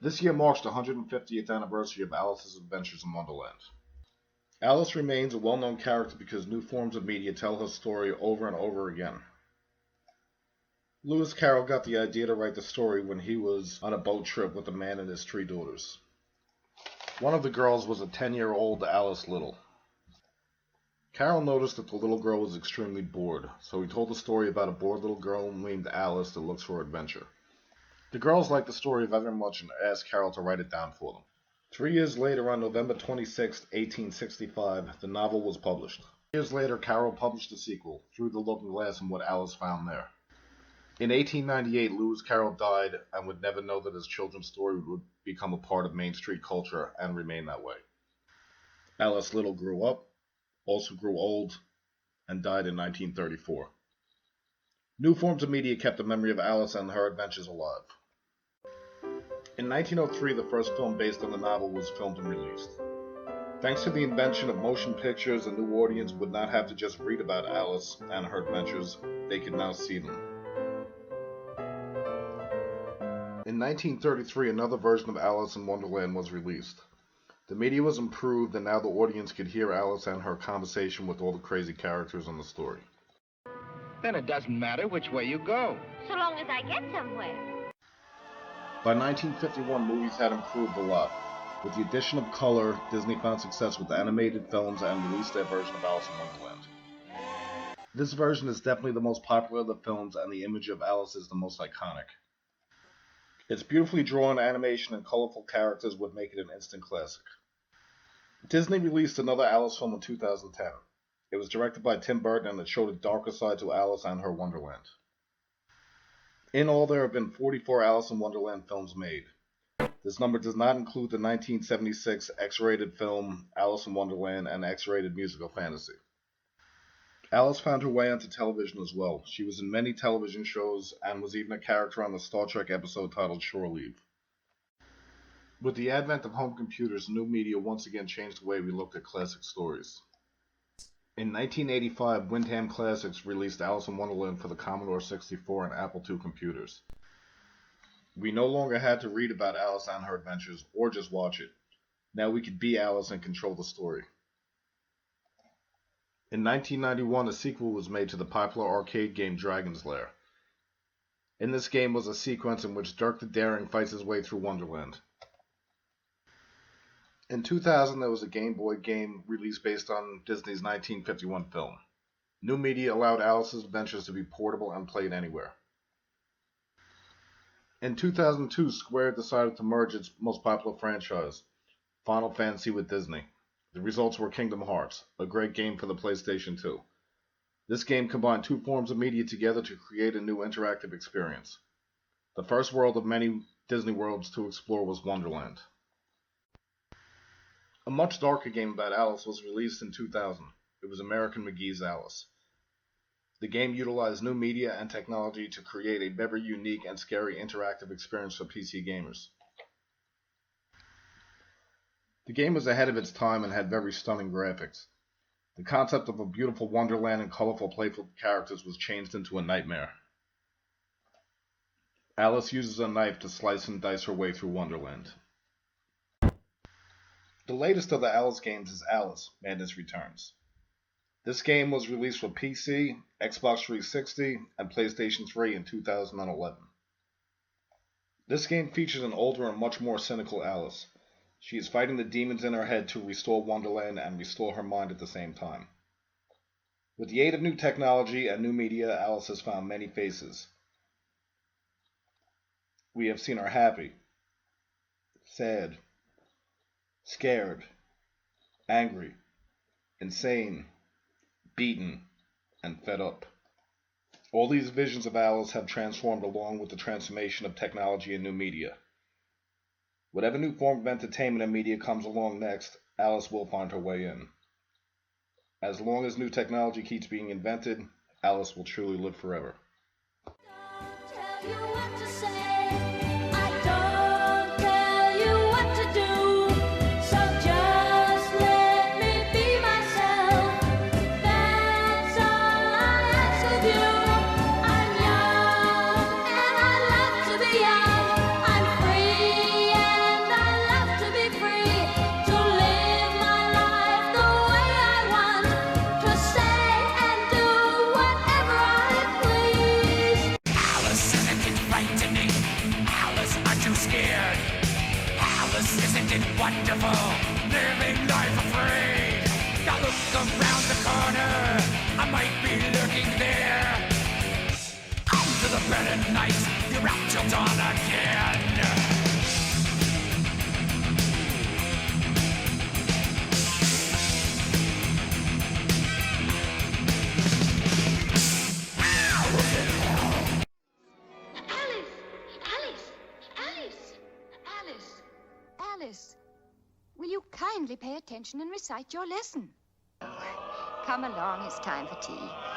This year marks the 150th anniversary of Alice's Adventures in Wonderland. Alice remains a well-known character because new forms of media tell her story over and over again. Lewis Carroll got the idea to write the story when he was on a boat trip with a man and his three daughters. One of the girls was a 10-year-old Alice Little. Carroll noticed that the little girl was extremely bored, so he told the story about a bored little girl named Alice that looks for adventure. The girls liked the story very much and asked Carroll to write it down for them. 3 years later, on November 26, 1865, the novel was published. Years later, Carroll published a sequel, Through the Looking Glass, and What Alice Found There. In 1898, Lewis Carroll died and would never know that his children's story would become a part of Main Street culture and remain that way. Alice Little grew up, also grew old, and died in 1934. New forms of media kept the memory of Alice and her adventures alive. In 1903, the first film based on the novel was filmed and released. Thanks to the invention of motion pictures, a new audience would not have to just read about Alice and her adventures, they could now see them. In 1933, another version of Alice in Wonderland was released. The media was improved, and now the audience could hear Alice and her conversation with all the crazy characters in the story. Then it doesn't matter which way you go. So long as I get somewhere. By 1951, movies had improved a lot. With the addition of color, Disney found success with animated films and released their version of Alice in Wonderland. This version is definitely the most popular of the films, and the image of Alice is the most iconic. Its beautifully drawn animation and colorful characters would make it an instant classic. Disney released another Alice film in 2010. It was directed by Tim Burton and it showed a darker side to Alice and her Wonderland. In all, there have been 44 Alice in Wonderland films made. This number does not include the 1976 X-rated film Alice in Wonderland and X-rated musical fantasy. Alice found her way onto television as well. She was in many television shows and was even a character on the Star Trek episode titled Shore Leave. With the advent of home computers, new media once again changed the way we looked at classic stories. In 1985, Windham Classics released Alice in Wonderland for the Commodore 64 and Apple II computers. We no longer had to read about Alice and her adventures, or just watch it. Now we could be Alice and control the story. In 1991, a sequel was made to the popular arcade game Dragon's Lair. In this game was a sequence in which Dirk the Daring fights his way through Wonderland. In 2000, there was a Game Boy game released based on Disney's 1951 film. New media allowed Alice's adventures to be portable and played anywhere. In 2002, Square decided to merge its most popular franchise, Final Fantasy, with Disney. The results were Kingdom Hearts, a great game for the PlayStation 2. This game combined two forms of media together to create a new interactive experience. The first world of many Disney worlds to explore was Wonderland. A much darker game about Alice was released in 2000. It was American McGee's Alice. The game utilized new media and technology to create a very unique and scary interactive experience for PC gamers. The game was ahead of its time and had very stunning graphics. The concept of a beautiful wonderland and colorful, playful characters was changed into a nightmare. Alice uses a knife to slice and dice her way through Wonderland. The latest of the Alice games is Alice: Madness Returns. This game was released for PC, Xbox 360, and PlayStation 3 in 2011. This game features an older and much more cynical Alice. She is fighting the demons in her head to restore Wonderland and restore her mind at the same time. With the aid of new technology and new media, Alice has found many faces. We have seen her happy, sad, scared, angry, insane, beaten, and fed up. All these visions of Alice have transformed along with the transformation of technology and new media. Whatever new form of entertainment and media comes along next, Alice will find her way in. As long as new technology keeps being invented, Alice will truly live forever. Tell you what to say. I don't tell you what to do. So just let me be myself. That's all I ask of you. I'm young and I love to be young. I'm free scared. Alice, isn't it wonderful? Living life afraid. Now look around the corner, I might be lurking there. Under the bed at night, you're out till dawn again. Alice, will you kindly pay attention and recite your lesson? Come along, it's time for tea.